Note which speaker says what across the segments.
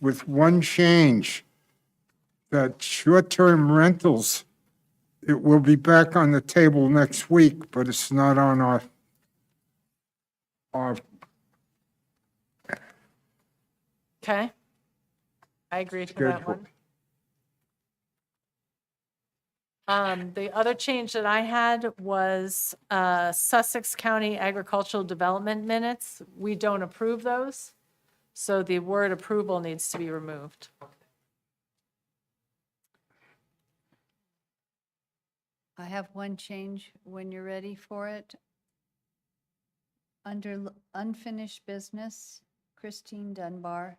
Speaker 1: with one change, that short-term rentals, it will be back on the table next week, but it's not on our
Speaker 2: Okay. I agree to that
Speaker 1: schedule.
Speaker 2: one. The other change that I had was Sussex County Agricultural Development minutes. We don't approve those, so the word approval needs to be removed.
Speaker 3: I have one change when you're ready for it. Under unfinished business, Christine Dunbar.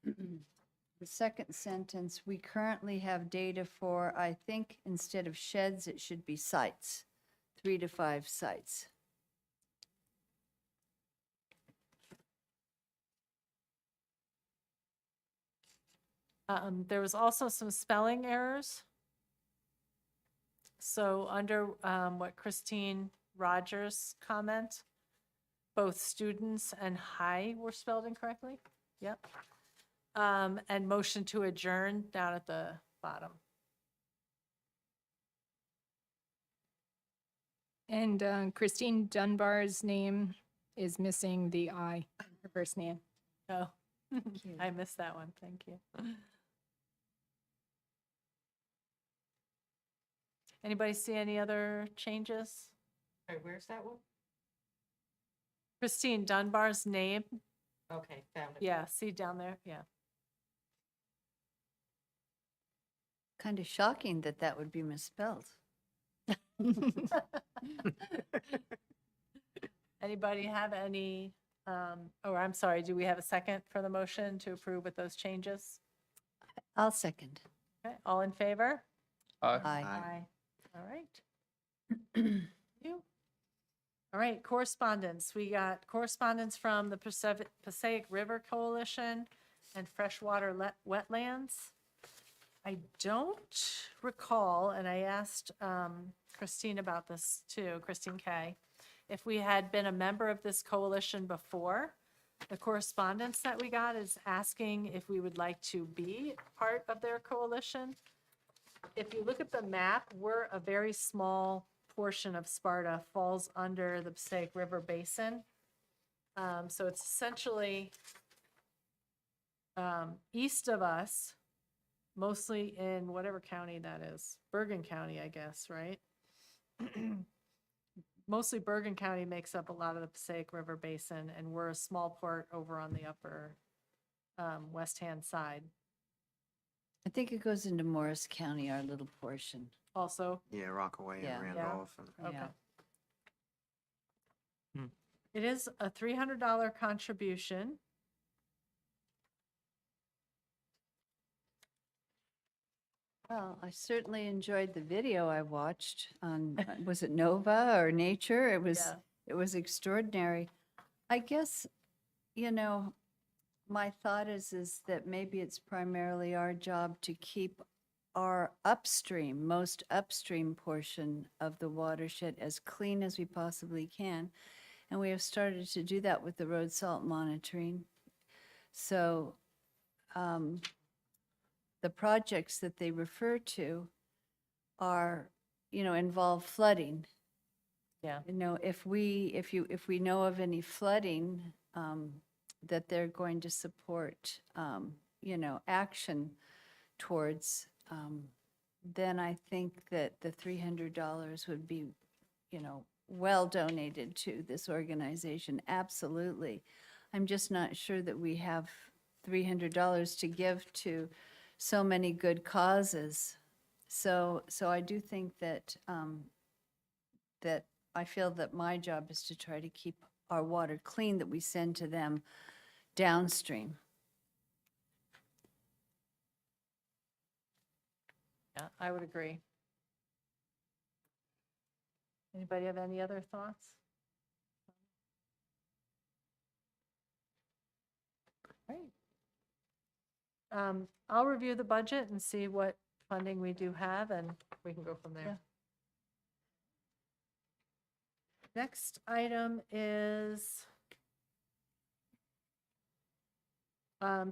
Speaker 3: The second sentence, we currently have data for, I think, instead of sheds, it should be sites, 3 to 5 sites.
Speaker 2: There was also some spelling errors. So under what Christine Rogers comment, both students and high were spelled incorrectly. Yep. And motion to adjourn down at the bottom.
Speaker 4: And Christine Dunbar's name is missing the I, her first name.
Speaker 2: Oh, I missed that one. Thank you. Anybody see any other changes?
Speaker 5: Sorry, where's that one?
Speaker 2: Christine Dunbar's name,
Speaker 5: Okay, found it.
Speaker 2: yeah, see down there, yeah.
Speaker 3: Kind of shocking that that would be misspelled.
Speaker 2: Anybody have any, I'm sorry, do we have a second for the motion to approve with those changes?
Speaker 3: I'll second.
Speaker 2: Okay, all in favor?
Speaker 3: Aye.
Speaker 2: Aye. All right. You. All right, correspondence. We got correspondence from the Passaic River Coalition and Freshwater Wetlands. I don't recall, and I asked Christine about this too, Christine Kay, if we had been a member of this coalition before. The correspondence that we got is asking if we would like to be part of their coalition. If you look at the map, we're a very small portion of Sparta, falls under the Passaic River Basin. So it's essentially east of us, mostly in whatever county that is, Bergen County, I guess, right? Mostly Bergen County makes up a lot of the Passaic River Basin, and we're a small port over on the upper west-hand side.
Speaker 3: I think it goes into Morris County, our little portion.
Speaker 2: Also,
Speaker 6: Yeah, Rockaway
Speaker 3: Yeah.
Speaker 6: and Randolph. And
Speaker 2: okay.
Speaker 6: Hmm.
Speaker 2: It is a $300 contribution.
Speaker 3: Well, I certainly enjoyed the video I watched on, was it Nova or Nature?
Speaker 2: Yeah.
Speaker 3: It was extraordinary. I guess, you know, my thought is that maybe it's primarily our job to keep our upstream, most upstream portion of the watershed as clean as we possibly can. And we have started to do that with the road salt monitoring. So the projects that they refer to are, you know, involve flooding.
Speaker 2: Yeah.
Speaker 3: You know, if we know of any flooding, that they're going to support, you know, action towards, then I think that the $300 would be, you know, well donated to this organization, absolutely. I'm just not sure that we have $300 to give to so many good causes. So I do think that, that I feel that my job is to try to keep our water clean that we send to them downstream.
Speaker 2: Yeah, I would agree. Anybody have any other thoughts? Great. I'll review the budget and see what funding we do have, and we can go from there. Next item is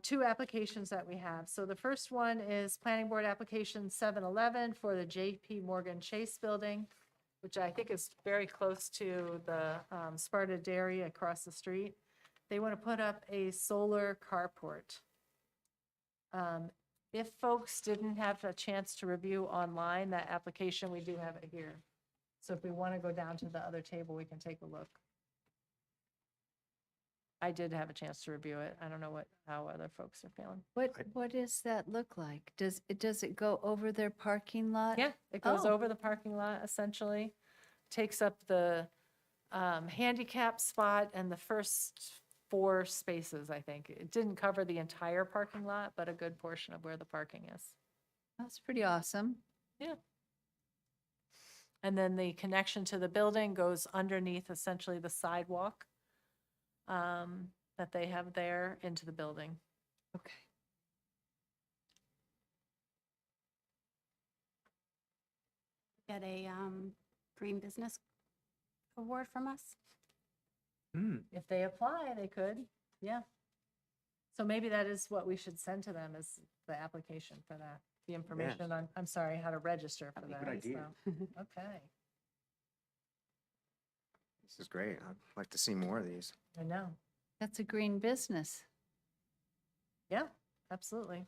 Speaker 2: Two applications that we have. So the first one is Planning Board Application 711 for the JP Morgan Chase Building, which I think is very close to the Sparta Dairy across the street. They want to put up a solar carport. If folks didn't have a chance to review online, that application, we do have it here. So if we want to go down to the other table, we can take a look. I did have a chance to review it. I don't know how other folks are feeling.
Speaker 3: What does that look like? Does it go over their parking lot?
Speaker 2: Yeah, it goes
Speaker 3: Oh.
Speaker 2: over the parking lot essentially, takes up the handicap spot and the first 4 spaces, I think. It didn't cover the entire parking lot, but a good portion of where the parking is.
Speaker 3: That's pretty awesome.
Speaker 2: And then the connection to the building goes underneath essentially the sidewalk that they have there into the building.
Speaker 3: Okay.
Speaker 6: Get a Green Business Award from us.
Speaker 2: If they apply, they could, yeah. So maybe that is what we should send to them is the application for that, the information on, I'm sorry, how to register for that.
Speaker 7: Good idea.
Speaker 2: so, Okay,
Speaker 7: This is great. I'd like to see more of these.
Speaker 2: I know.
Speaker 3: That's a green business.
Speaker 2: Yeah, absolutely.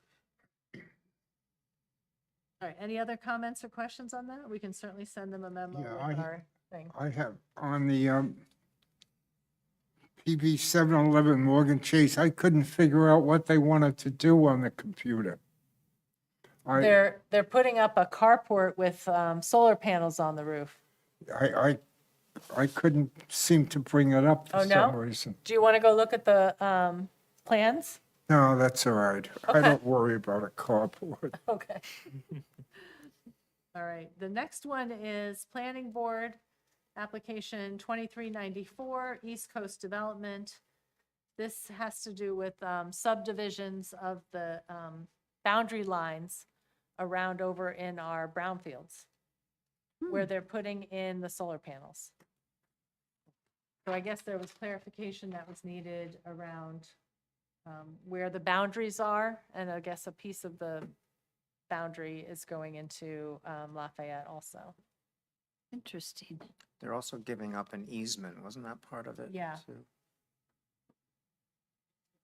Speaker 2: All right, any other comments or questions on that? We can certainly send them a memo
Speaker 1: Yeah,
Speaker 2: with
Speaker 1: I-
Speaker 2: our thing.
Speaker 1: I have on the PB 711 Morgan Chase, I couldn't figure out what they wanted to do on the computer.
Speaker 2: They're putting up a carport with solar panels on the roof.
Speaker 1: I couldn't seem to bring it up
Speaker 2: Oh,
Speaker 1: for
Speaker 2: no?
Speaker 1: some reason.
Speaker 2: Do you want to go look at the plans?
Speaker 1: No, that's all right.
Speaker 2: Okay.
Speaker 1: I don't worry about a carport.
Speaker 2: Okay. All right, the next one is Planning Board, application 2394, East Coast Development. This has to do with subdivisions of the boundary lines around over in our brownfields, where they're putting in the solar panels. So I guess there was clarification that was needed around where the boundaries are, and I guess a piece of the boundary is going into Lafayette also.
Speaker 3: Interesting.
Speaker 7: They're also giving up an easement. Wasn't that part of it?
Speaker 2: Yeah.
Speaker 7: too?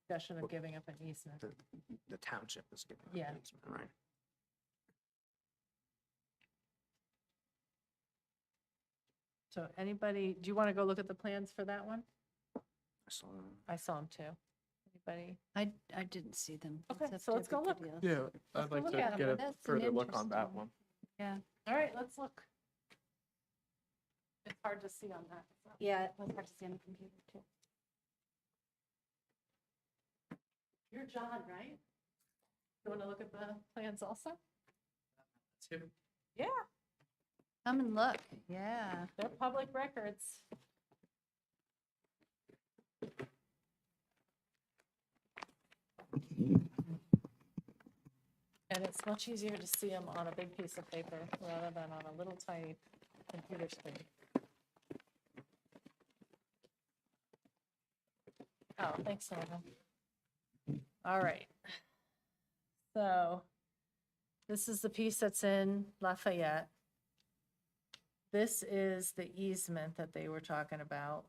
Speaker 2: Discussion of giving up an easement.
Speaker 7: The township is giving up
Speaker 2: Yeah.
Speaker 7: an easement, right?
Speaker 2: So anybody, do you want to go look at the plans for that one?
Speaker 7: So,
Speaker 2: I saw them too. Anybody?
Speaker 3: I didn't see them.
Speaker 2: Okay,
Speaker 3: It's up
Speaker 2: so
Speaker 3: to
Speaker 2: let's go look.
Speaker 3: everybody else.
Speaker 8: Yeah,
Speaker 2: Let's
Speaker 8: I'd
Speaker 2: go
Speaker 8: like
Speaker 2: look
Speaker 8: to
Speaker 2: at 'em.
Speaker 8: get a
Speaker 3: That's an
Speaker 8: further look on that
Speaker 3: interesting-
Speaker 8: one.
Speaker 3: Yeah.
Speaker 2: All right, let's look. It's hard to see on that. so.
Speaker 6: Yeah, it was hard to see on the computer too.
Speaker 2: You're John, right? You want to look at the plans also? Yeah,
Speaker 3: Come and look. Yeah.
Speaker 2: they're public records. And it's much easier to see them on a big piece of paper rather than on a little tiny computer screen. Oh, thanks, Norman. All right. So this is the piece that's in Lafayette. This is the easement that they were talking about.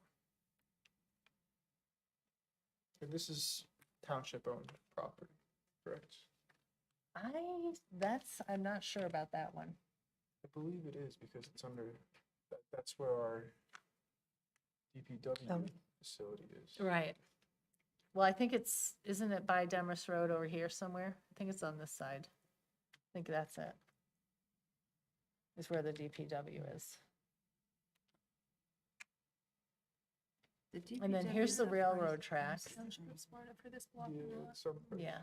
Speaker 8: And this is township-owned property, correct?
Speaker 2: I'm not sure about that one.
Speaker 8: I believe it is because it's under, that's where our DPW facility is.
Speaker 2: Right. Well, I think isn't it by Demorest Road over here somewhere? I think it's on this side. I think that's it. Is where the DPW is. And then here's the railroad track.
Speaker 8: Yeah, some-
Speaker 2: Yeah.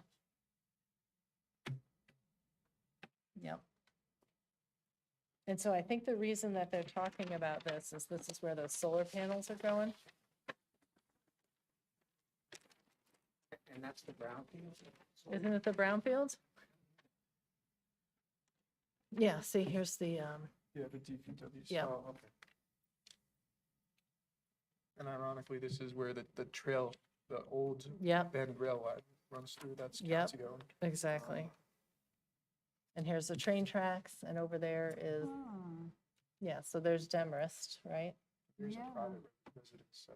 Speaker 2: Yep. And so I think the reason that they're talking about this is where those solar panels are going.
Speaker 7: And that's the brownfield?
Speaker 2: Isn't it the brownfield? Yeah, see, here's the,
Speaker 8: Yeah, the DPW.
Speaker 2: Yeah.
Speaker 8: Oh, okay. And ironically, this is where the trail, the old
Speaker 2: yep,
Speaker 8: bend rail line runs through, that's
Speaker 2: Yep.
Speaker 8: county owned.
Speaker 2: Exactly. And here's the train tracks, and over there is,
Speaker 3: Oh,
Speaker 2: yeah, so there's Demarest, right?
Speaker 8: There's
Speaker 3: Yeah.
Speaker 8: a private residence.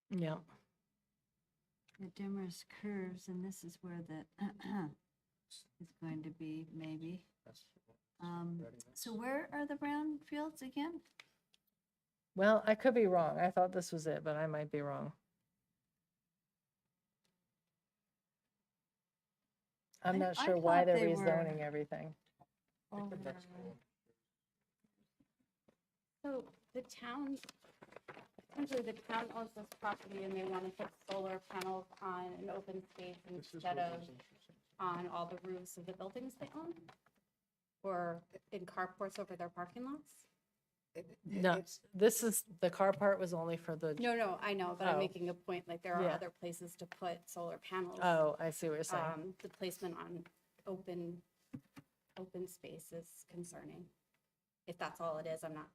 Speaker 2: Yeah.
Speaker 3: the Demarest curves, and this is where the is going to be, maybe. So where are the brown fields again?
Speaker 2: Well, I could be wrong. I thought this was it, but I might be wrong. I'm
Speaker 3: I-
Speaker 2: not
Speaker 3: I
Speaker 2: sure why
Speaker 3: thought
Speaker 2: they're
Speaker 3: they were-
Speaker 2: rezoning everything.
Speaker 6: So the town, essentially the town owns this property and they want to put solar panels on an open space
Speaker 8: This is
Speaker 6: instead
Speaker 8: what
Speaker 6: of
Speaker 8: was interesting.
Speaker 6: on all the roofs of the buildings they own? Or in carports over their parking lots?
Speaker 2: No, this is, the car part was only for the,
Speaker 6: No, I know, but
Speaker 2: Oh.
Speaker 6: I'm making a point, like there are
Speaker 2: Yeah.
Speaker 6: other places to put solar panels.
Speaker 2: oh, I see what you're saying.
Speaker 6: The placement on open space is concerning. If that's all it is, I'm not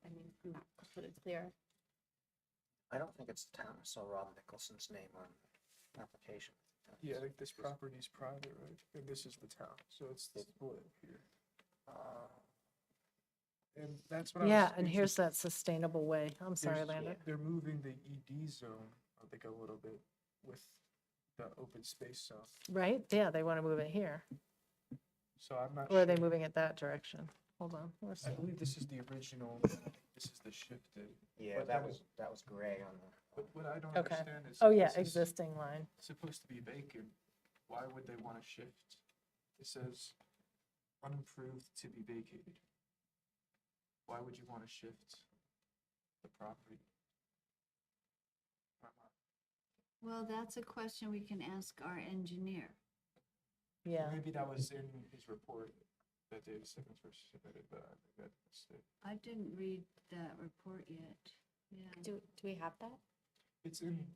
Speaker 6: completely clear.
Speaker 7: I don't think it's the town. I saw Rob Nicholson's name on the application.
Speaker 8: Yeah, like this property's private, right? And this is the town, so it's the split here. And that's what I was.
Speaker 2: Yeah, and here's
Speaker 8: interested-
Speaker 2: that sustainable way. I'm sorry,
Speaker 8: there's-
Speaker 2: Landon.
Speaker 8: They're moving the ED zone, I think, a little bit with the open space zone.
Speaker 2: Right? Yeah, they want to move it here.
Speaker 8: So I'm not
Speaker 2: Or are they
Speaker 8: sure.
Speaker 2: moving it that direction? Hold on. Where's
Speaker 8: I
Speaker 2: the-
Speaker 8: believe this is the original, this is the shifted.
Speaker 7: Yeah,
Speaker 8: But
Speaker 7: that
Speaker 8: then-
Speaker 7: was gray on the.
Speaker 8: But what I don't
Speaker 2: Okay.
Speaker 8: understand is.
Speaker 2: Oh, yeah,
Speaker 8: this is
Speaker 2: existing line.
Speaker 8: supposed to be vacant. Why would they want to shift? It says unimproved to be vacated. Why would you want to shift the property?
Speaker 3: Well, that's a question we can ask our engineer.
Speaker 2: Yeah.
Speaker 8: Maybe that was in his report that David Simmons was submitted, but I think that missed it.
Speaker 3: I didn't read that report yet. Yeah.
Speaker 6: Do we have that?
Speaker 8: It's in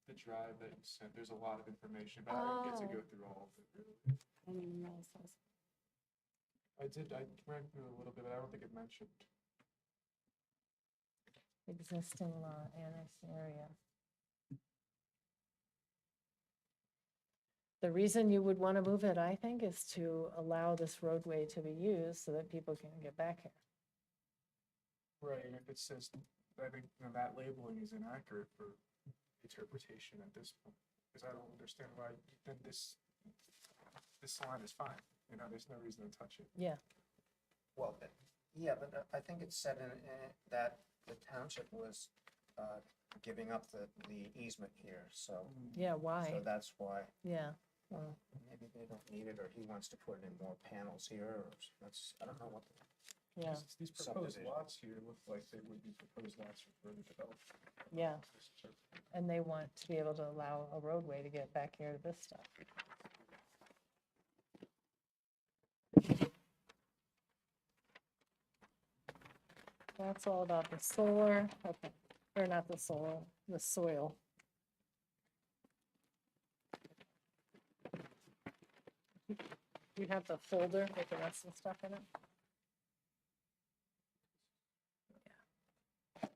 Speaker 8: the drive that you sent. There's a lot of information, but I didn't get to
Speaker 6: Oh.
Speaker 8: go through all of it. Really.
Speaker 6: I didn't even realize that was.
Speaker 8: I ran through a little bit, but I don't think it mentioned.
Speaker 2: Existing law, annexed area. The reason you would want to move it, I think, is to allow this roadway to be used so that people can get back here.
Speaker 8: Right, and if it says, I think that labeling is inaccurate for interpretation at this point, because I don't understand why, then this line is fine, there's no reason to touch it.
Speaker 2: Yeah,
Speaker 7: Well, yeah, but I think it said in that the township was giving up the easement here, so.
Speaker 2: yeah,
Speaker 7: So
Speaker 2: why?
Speaker 7: that's why,
Speaker 2: Yeah, well,
Speaker 7: maybe they don't need it, or he wants to put in more panels here, or that's, I don't know what.
Speaker 2: yeah,
Speaker 8: These proposed
Speaker 7: Subdivision.
Speaker 8: lots here look like they would be proposed lots for further development.
Speaker 2: yeah. And they want to be able to allow a roadway to get back here to this stuff. That's all about the solar, okay, or not the solar, the soil. You have the folder with the rest of the stuff in it? Yeah.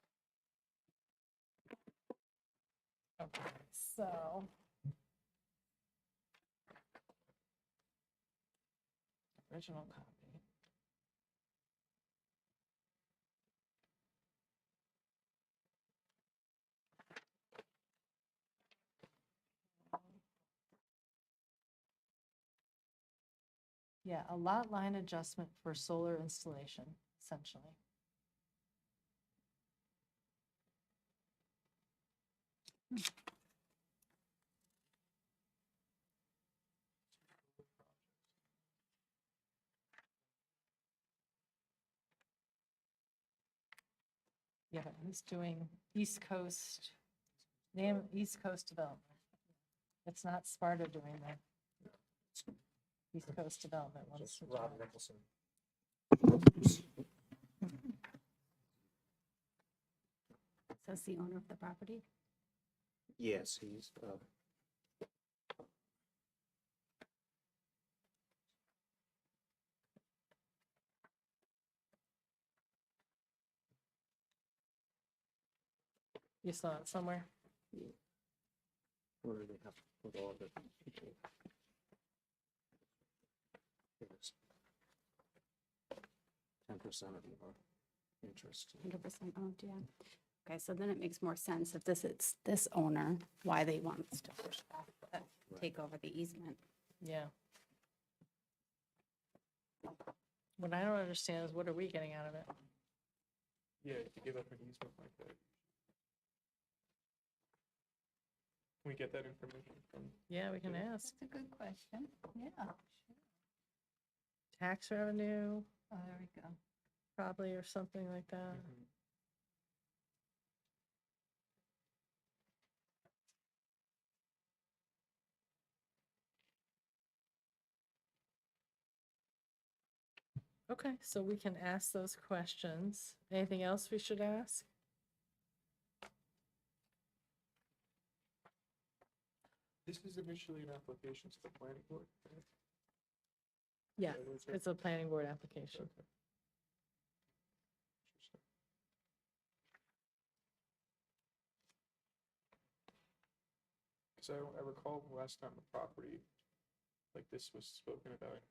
Speaker 2: Okay, so. Original copy. Yeah, a lot line adjustment for solar installation, essentially. Yeah, but he's doing East Coast, name East Coast Development. It's not Sparta doing that. East Coast Development wants
Speaker 7: Just
Speaker 2: to
Speaker 7: Rob
Speaker 2: try.
Speaker 7: Nicholson.
Speaker 6: Says the owner of the property.
Speaker 7: Yes, he's,
Speaker 2: You saw it somewhere?
Speaker 7: Or do they have to put all the people? 10% of your interest.
Speaker 6: 100% owned, yeah. Okay, so then it makes more sense if it's this owner, why they want us to push back, take over the easement.
Speaker 2: Yeah. What I don't understand is what are we getting out of it?
Speaker 8: Yeah, to give up an easement like that. Can we get that information from?
Speaker 2: Yeah, we can ask.
Speaker 3: That's a good question. Yeah.
Speaker 2: Tax revenue,
Speaker 3: Oh, there we go.
Speaker 2: probably, or something like that.
Speaker 8: Mhm.
Speaker 2: Okay, so we can ask those questions. Anything else we should ask?
Speaker 8: This is initially an application to the planning board, right?
Speaker 2: Yeah,
Speaker 8: That was it?
Speaker 2: it's a planning board application.
Speaker 8: Okay. Interesting. Because I recall last time the property, like this was spoken about.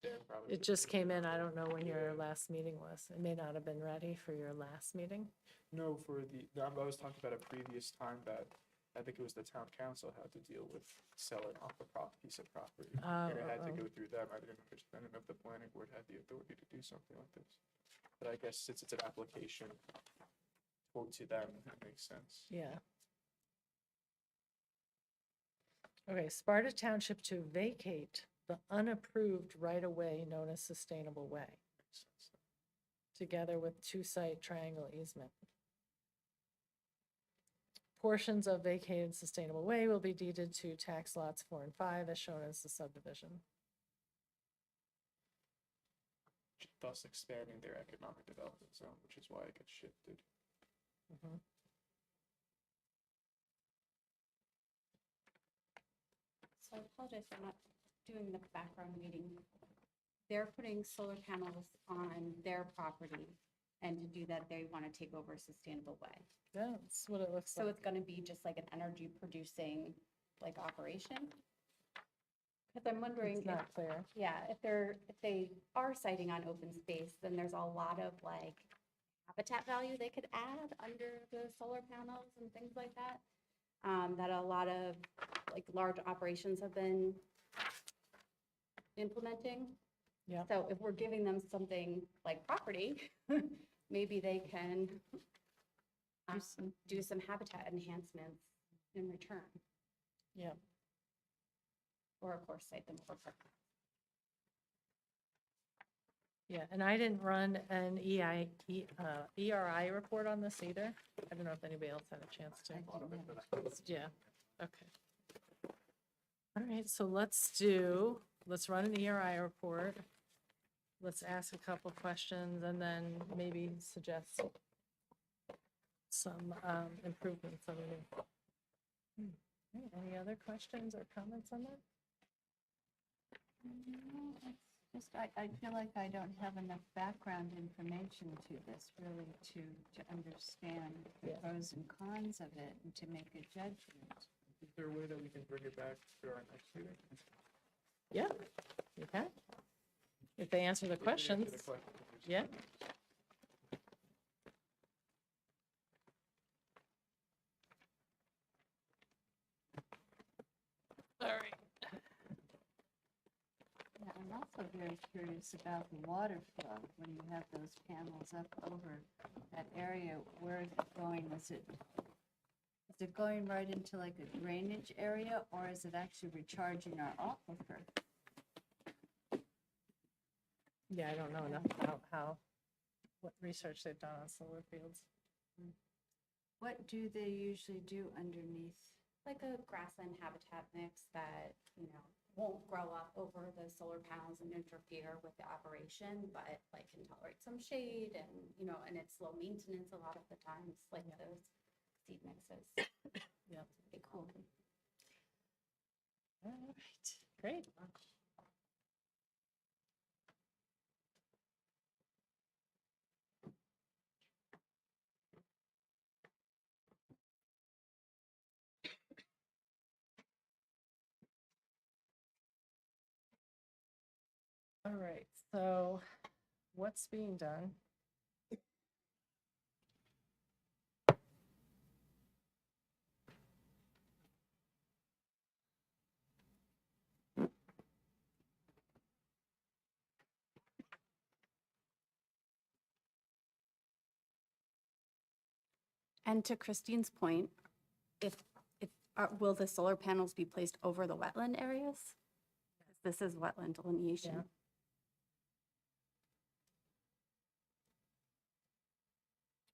Speaker 8: Dan probably
Speaker 2: It
Speaker 8: was
Speaker 2: just
Speaker 8: thinking
Speaker 2: came in.
Speaker 8: about
Speaker 2: I
Speaker 8: it.
Speaker 2: don't know when your
Speaker 8: Yeah.
Speaker 2: last meeting was. It may not have been ready for your last meeting.
Speaker 8: No, for the, no, I was talking about a previous time that I think it was the town council had to deal with selling off a piece of property. And it had to go through them. I didn't understand if the planning board had the authority to do something like this. But I guess since it's an application, quote to them, it makes sense.
Speaker 2: Yeah. Okay, Sparta Township to vacate the unapproved right-of-way known as Sustainable Way,
Speaker 8: Makes sense.
Speaker 2: together with two-site triangle easement. Portions of vacated Sustainable Way will be deeded to tax lots 4 and 5 as shown as the subdivision.
Speaker 8: Thus expanding their economic development zone, which is why it gets shifted.
Speaker 2: Mhm.
Speaker 6: So I apologize for not doing the background reading. They're putting solar panels on their property, and to do that, they want to take over Sustainable Way.
Speaker 2: That's what it looks
Speaker 6: So
Speaker 2: like.
Speaker 6: it's going to be just like an energy producing like operation? Because I'm wondering
Speaker 2: It's
Speaker 6: if,
Speaker 2: not clear.
Speaker 6: yeah, if they are siting on open space, then there's a lot of like habitat value they could add under the solar panels and things like that. That a lot of like large operations have been implementing.
Speaker 2: Yeah.
Speaker 6: So if we're giving them something like property, maybe they can do some habitat enhancements in return.
Speaker 2: Yeah.
Speaker 6: Or of course, cite them for purpose.
Speaker 2: Yeah, and I didn't run an ERI report on this either. I don't know if anybody else had a chance to. Yeah, okay. All right, so let's run an ERI report. Let's ask a couple questions and then maybe suggest some improvements on it. Any other questions or comments on that?
Speaker 3: No, it's just, I feel like I don't have enough background information to this really to understand the
Speaker 2: Yeah.
Speaker 3: pros and cons of it and to make a judgment.
Speaker 8: Is there a way that we can bring it back for our next meeting?
Speaker 2: Yeah, you can. If they answer the
Speaker 8: If they answer
Speaker 2: questions,
Speaker 8: the questions.
Speaker 2: yeah. All right.
Speaker 3: Yeah, I'm also very curious about the water flow when you have those panels up over that area. Where is it going? Is it going right into like a drainage area, or is it actually recharging our aquifer?
Speaker 2: Yeah, I don't know enough about what research they've done on solar fields.
Speaker 3: What do they usually do underneath?
Speaker 6: Like a grassland habitat mix that, won't grow up over the solar panels and interfere with the operation, but like can tolerate some shade and, and it's low maintenance a lot of the times, like those seed mixes.
Speaker 2: Yeah.
Speaker 6: Pretty cool.
Speaker 2: All right, great. right, so what's being done?
Speaker 6: And to Christine's point, will the solar panels be placed over the wetland areas? This is wetland delineation.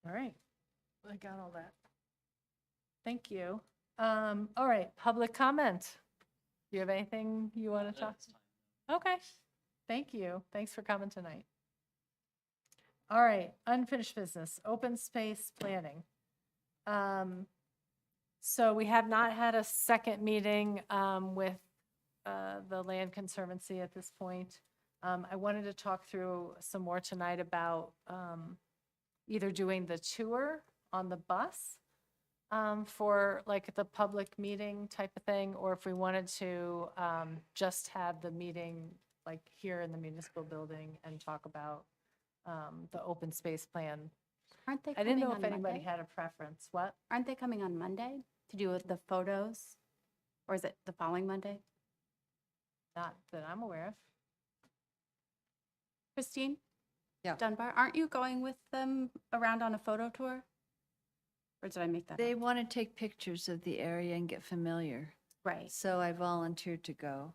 Speaker 2: All right, I got all that. Thank you. All right, public comment. Do you have anything you want to talk? Okay, thank you. Thanks for coming tonight. All right, unfinished business, open space planning. So we have not had a second meeting with the Land Conservancy at this point. I wanted to talk through some more tonight about either doing the tour on the bus for like the public meeting type of thing, or if we wanted to just have the meeting like here in the municipal building and talk about the open space plan.
Speaker 6: Aren't they
Speaker 2: I didn't
Speaker 6: coming
Speaker 2: know
Speaker 6: on
Speaker 2: if anybody
Speaker 6: Monday?
Speaker 2: had a preference. What?
Speaker 6: Aren't they coming on Monday to do the photos? Or is it the following Monday?
Speaker 2: Not that I'm aware of.
Speaker 6: Christine?
Speaker 3: Yeah.
Speaker 6: Dunbar, aren't you going with them around on a photo tour? Or did I make that
Speaker 3: They
Speaker 6: up?
Speaker 3: want to take pictures of the area and get familiar.
Speaker 6: Right.
Speaker 3: So I volunteered to go.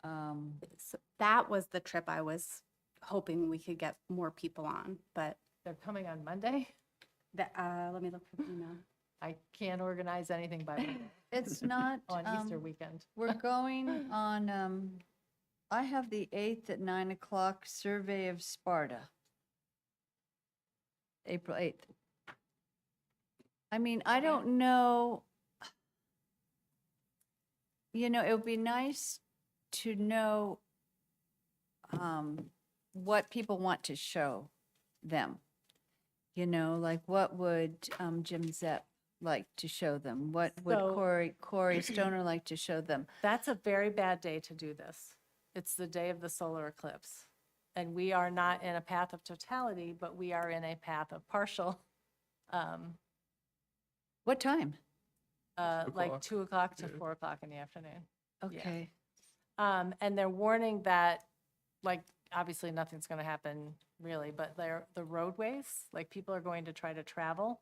Speaker 6: So that was the trip I was hoping we could get more people on, but
Speaker 2: They're coming on Monday.
Speaker 6: that, let me look for the email.
Speaker 2: I can't organize anything by Monday
Speaker 3: It's not.
Speaker 2: on Easter weekend.
Speaker 3: We're going on, I have the 8th at 9 o'clock, Survey of Sparta. April 8th. I mean, I don't know. You know, it would be nice to know what people want to show them. You know, like what would Jim Zepp like to show them? What would
Speaker 2: So-
Speaker 3: Corey Stoner like to show them?
Speaker 2: That's a very bad day to do this. It's the day of the solar eclipse. And we are not in a path of totality, but we are in a path of partial,
Speaker 3: What time?
Speaker 2: like 2 o'clock to 4 o'clock in the afternoon.
Speaker 3: Okay.
Speaker 2: And they're warning that, like, obviously nothing's going to happen really, but the roadways, like people are going to try to travel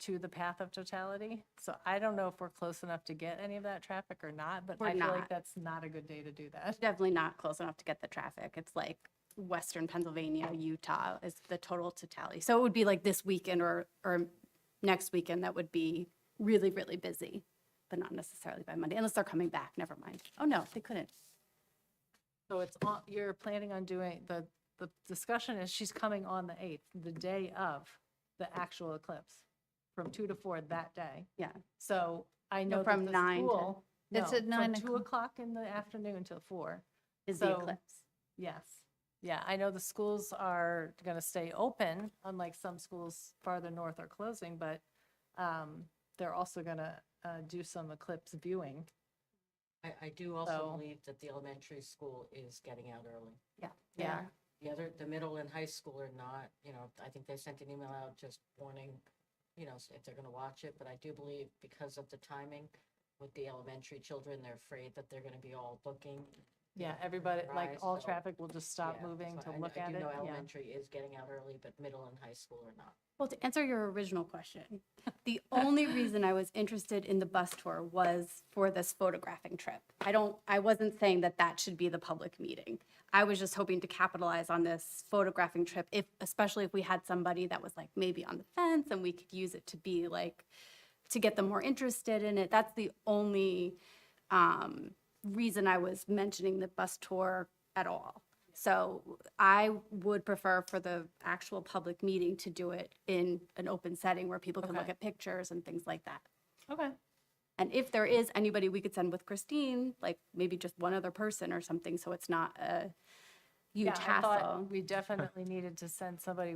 Speaker 2: to the path of totality. So I don't know if we're close enough to get any of that traffic or not, but
Speaker 6: We're
Speaker 2: I feel like
Speaker 6: not.
Speaker 2: that's not a good day to do that.
Speaker 6: Definitely not close enough to get the traffic. It's like Western Pennsylvania, Utah is the total totality. So it would be like this weekend or next weekend that would be really, really busy, but not necessarily by Monday, unless they're coming back, never mind. Oh, no, they couldn't.
Speaker 2: So it's on, you're planning on doing, the discussion is she's coming on the 8th, the day of the actual eclipse, from 2 to 4 that day.
Speaker 6: Yeah.
Speaker 2: So I
Speaker 6: No,
Speaker 2: know
Speaker 6: from
Speaker 2: that the
Speaker 6: 9 to-
Speaker 2: school.
Speaker 3: It's
Speaker 2: no,
Speaker 3: at 9
Speaker 2: From 2
Speaker 3: o'clock.
Speaker 2: o'clock in the afternoon till 4.
Speaker 6: Is the
Speaker 2: So-
Speaker 6: eclipse.
Speaker 2: Yes. Yeah, I know the schools are going to stay open, unlike some schools farther north are closing, but they're also going to do some eclipse viewing.
Speaker 5: I do also
Speaker 2: So-
Speaker 5: believe that the elementary school is getting out early.
Speaker 6: Yeah, they
Speaker 2: Yeah.
Speaker 6: are.
Speaker 5: The middle and high school are not, I think they sent an email out just warning, if they're gonna watch it, but I do believe because of the timing with the elementary children, they're afraid that they're gonna be all booking.
Speaker 2: Yeah, everybody, like
Speaker 5: Rise,
Speaker 2: all
Speaker 5: so-
Speaker 2: traffic will just stop
Speaker 5: Yeah,
Speaker 2: moving
Speaker 5: so
Speaker 2: to
Speaker 5: I-
Speaker 2: look
Speaker 5: I
Speaker 2: at
Speaker 5: do
Speaker 2: it.
Speaker 5: know
Speaker 2: Yeah.
Speaker 5: elementary is getting out early, but middle and high school are not.
Speaker 6: Well, to answer your original question, the only reason I was interested in the bus tour was for this photographing trip. I wasn't saying that that should be the public meeting. I was just hoping to capitalize on this photographing trip, especially if we had somebody that was like maybe on the fence and we could use it to be like, to get them more interested in it. That's the only reason I was mentioning the bus tour at all. So I would prefer for the actual public meeting to do it in an open setting where people can look
Speaker 2: Okay.
Speaker 6: at pictures and things like that.
Speaker 2: Okay.
Speaker 6: And if there is anybody we could send with Christine, like maybe just one other person or something, so it's not a huge
Speaker 2: Yeah, I thought
Speaker 6: hassle.
Speaker 2: we definitely needed to send somebody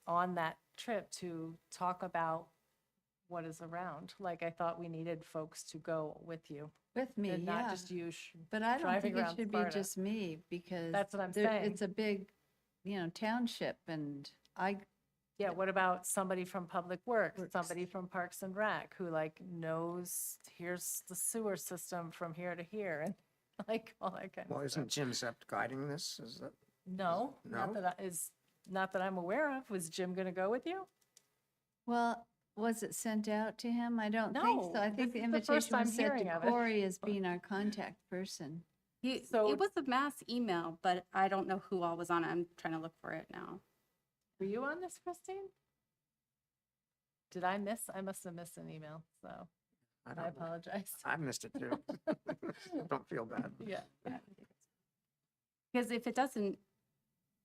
Speaker 2: on that trip to talk about what is around. Like, I thought we needed folks to go with you
Speaker 3: With me,
Speaker 2: and not
Speaker 3: yeah.
Speaker 2: just you.
Speaker 3: But I don't
Speaker 2: driving
Speaker 3: think it
Speaker 2: around
Speaker 3: should be
Speaker 2: Sparta.
Speaker 3: just me because.
Speaker 2: That's what I'm
Speaker 3: It's
Speaker 2: saying.
Speaker 3: a big, township and
Speaker 2: Yeah, what about somebody from Public Works,
Speaker 3: Works.
Speaker 2: somebody from Parks and Rec who like knows, here's the sewer system from here to here and like all that kind
Speaker 7: Well,
Speaker 2: of stuff.
Speaker 7: isn't Jim Zept guiding this? Is that?
Speaker 2: No, not
Speaker 7: No?
Speaker 2: that not that I'm aware of. Was Jim gonna go with you?
Speaker 3: well, was it sent out to him? I don't think so.
Speaker 2: No,
Speaker 3: I think
Speaker 2: this
Speaker 3: the
Speaker 2: is the first
Speaker 3: invitation was
Speaker 2: I'm
Speaker 3: sent
Speaker 2: hearing
Speaker 3: to
Speaker 2: of it.
Speaker 3: Corey as being our contact person.
Speaker 2: So-
Speaker 6: It was a mass email, but I don't know who all was on it. I'm trying to look for it now.
Speaker 2: Were you on this, Christine? I must have missed an email, so
Speaker 7: I
Speaker 2: I
Speaker 7: don't know.
Speaker 2: apologize.
Speaker 7: I missed it too. Don't feel bad.
Speaker 2: Yeah.
Speaker 6: Because if it doesn't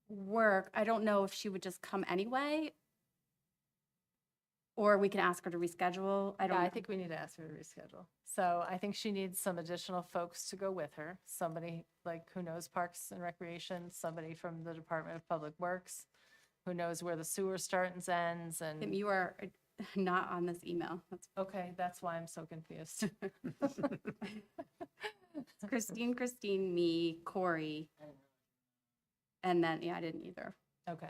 Speaker 6: work, I don't know if she would just come anyway. Or we can ask her to reschedule. I don't
Speaker 2: Yeah,
Speaker 6: know.
Speaker 2: I think we need to ask her to reschedule. So I think she needs some additional folks to go with her. Somebody like who knows Parks and Recreation, somebody from the Department of Public Works, who knows where the sewer starts and ends
Speaker 6: Tim,
Speaker 2: and,
Speaker 6: you are not on this email. That's
Speaker 2: okay, that's why I'm so confused.
Speaker 6: Christine, me, Corey. And then, yeah, I didn't either.
Speaker 2: Okay.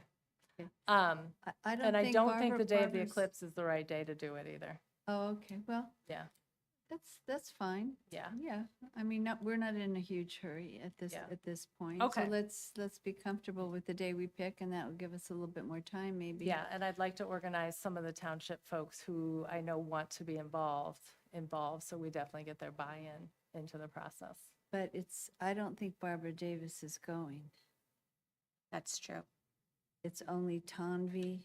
Speaker 3: Okay.
Speaker 2: Um,
Speaker 3: I don't
Speaker 2: and I
Speaker 3: think
Speaker 2: don't think
Speaker 3: Barbara-
Speaker 2: the day of the
Speaker 3: Barbara's-
Speaker 2: eclipse is the right day to do it either.
Speaker 3: Oh, okay, well,
Speaker 2: Yeah,
Speaker 3: that's fine.
Speaker 2: yeah.
Speaker 3: Yeah, I mean, we're not in a huge hurry
Speaker 2: Yeah.
Speaker 3: at this point.
Speaker 2: Okay.
Speaker 3: So let's be comfortable with the day we pick and that will give us a little bit more time maybe.
Speaker 2: Yeah, and I'd like to organize some of the township folks who I know want to be involved, so we definitely get their buy-in into the process.
Speaker 3: But I don't think Barbara Davis is going.
Speaker 6: That's true.
Speaker 3: It's only Tanvi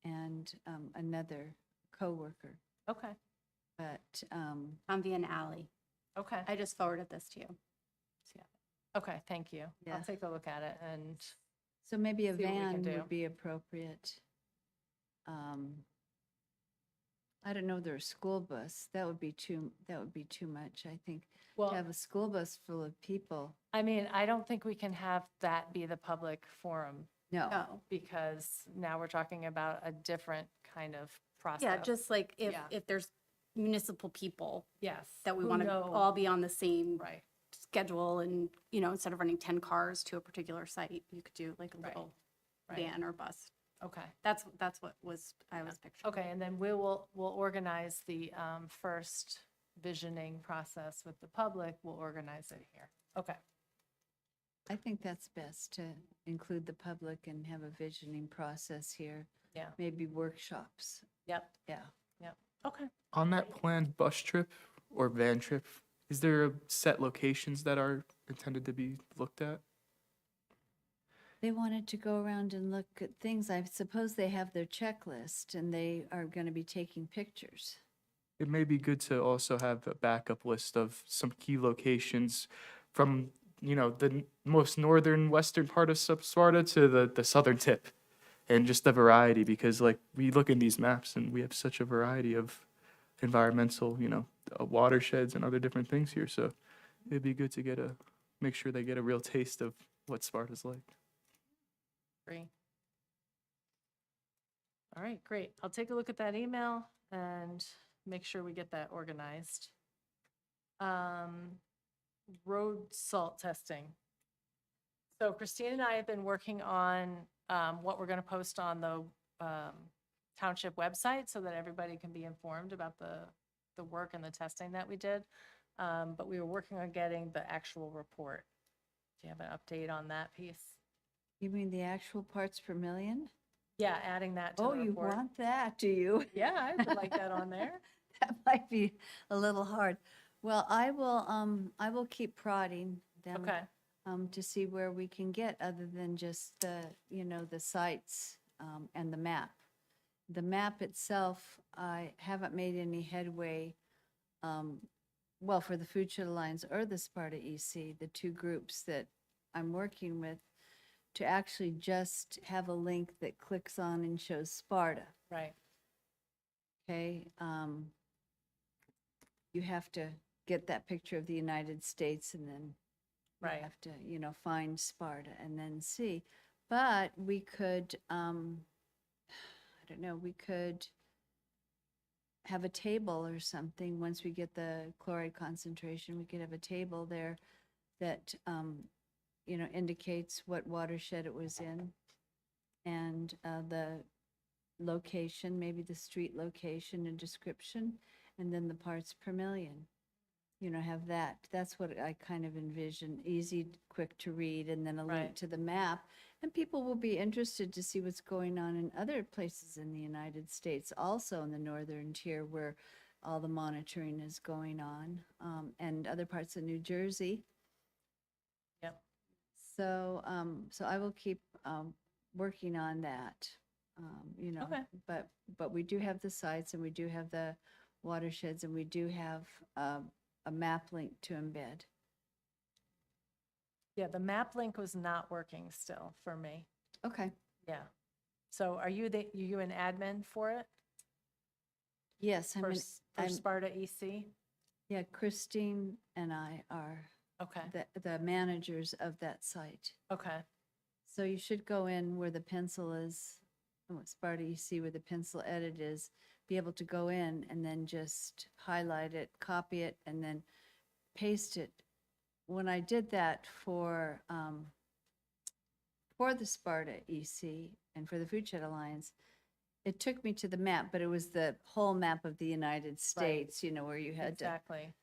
Speaker 3: and another coworker.
Speaker 2: Okay,
Speaker 3: But
Speaker 6: I'm via an alley.
Speaker 2: okay,
Speaker 6: I just forwarded this to you.
Speaker 2: okay, thank you.
Speaker 3: Yeah.
Speaker 2: I'll take a look at it and,
Speaker 3: so maybe a
Speaker 2: See what we can
Speaker 3: van
Speaker 2: do.
Speaker 3: would be appropriate. I don't know, there's a school bus. That would be too much, I think.
Speaker 2: well,
Speaker 3: To have a school bus full of people.
Speaker 2: I mean, I don't think we can have that be the public forum
Speaker 3: No.
Speaker 6: Oh,
Speaker 2: because now we're talking about a different kind of process.
Speaker 6: yeah, just like
Speaker 2: Yeah.
Speaker 6: if there's municipal people
Speaker 2: Yes.
Speaker 6: that we
Speaker 2: who
Speaker 6: want to
Speaker 2: know-
Speaker 6: all be on the same
Speaker 2: Right,
Speaker 6: schedule and, instead of running 10 cars to a particular site, you could do like a
Speaker 2: Right.
Speaker 6: little
Speaker 2: right,
Speaker 6: van or bus.
Speaker 2: okay.
Speaker 6: That's what I was picturing.
Speaker 2: Okay, and then we'll organize the first visioning process with the public. We'll organize it here. Okay,
Speaker 3: I think that's best to include the public and have a visioning process here.
Speaker 2: Yeah.
Speaker 3: Maybe workshops.
Speaker 2: yep,
Speaker 3: Yeah.
Speaker 2: okay.
Speaker 8: On that planned bus trip or van trip, is there set locations that are intended to be looked at?
Speaker 3: They wanted to go around and look at things. I suppose they have their checklist and they are going to be taking pictures.
Speaker 8: It may be good to also have a backup list of some key locations from, the most northern western part of Sparta to the southern tip. And just the variety, because like we look in these maps and we have such a variety of environmental, watersheds and other different things here. So it'd be good to make sure they get a real taste of what Sparta's like.
Speaker 2: Agree. All right, great. I'll take a look at that email and make sure we get that organized. Road salt testing. So Christine and I have been working on what we're going to post on the township website so that everybody can be informed about the work and the testing that we did. But we were working on getting the actual report. Do you have an update on that piece?
Speaker 3: You mean the actual parts per million?
Speaker 2: Yeah, adding that to
Speaker 3: Oh,
Speaker 2: the
Speaker 3: you
Speaker 2: report.
Speaker 3: want that, do you?
Speaker 2: Yeah, I would like that on there.
Speaker 3: That might be a little hard. Well, I will keep prodding them.
Speaker 2: Okay,
Speaker 3: To see where we can get other than just the sites and the map. The map itself, I haven't made any headway, well, for the Future Alliance or the Sparta EC, the two groups that I'm working with, to actually just have a link that clicks on and shows Sparta,
Speaker 2: right,
Speaker 3: okay? You have to get that picture of the United States and then you
Speaker 2: right.
Speaker 3: have to, find Sparta and then see. But we could, I don't know, we could have a table or something. Once we get the chloride concentration, we could have a table there that, indicates what watershed it was in and the location, maybe the street location and description, and then the parts per million. Have that. That's what I kind of envision, easy, quick to read, and then a link
Speaker 2: Right.
Speaker 3: to the map. And people will be interested to see what's going on in other places in the United States, also in the northern tier where all the monitoring is going on, and other parts of New Jersey.
Speaker 2: Yep.
Speaker 3: So, so I will keep working on that,
Speaker 2: Okay.
Speaker 3: but we do have the sites and we do have the watersheds and we do have a map link to embed.
Speaker 2: Yeah, the map link was not working still for me.
Speaker 3: Okay.
Speaker 2: Yeah. So are you you an admin for it?
Speaker 3: Yes,
Speaker 2: For
Speaker 3: I'm,
Speaker 2: for Sparta EC?
Speaker 3: yeah, Christine and I are
Speaker 2: Okay,
Speaker 3: the managers of that site.
Speaker 2: okay,
Speaker 3: So you should go in where the pencil is, Sparta EC, where the pencil edit is, be able to go in and then just highlight it, copy it, and then paste it. When I did that for the Sparta EC and for the Food Shed Alliance, it took me to the map, but it was the whole map of the United States, where you had to,
Speaker 2: exactly.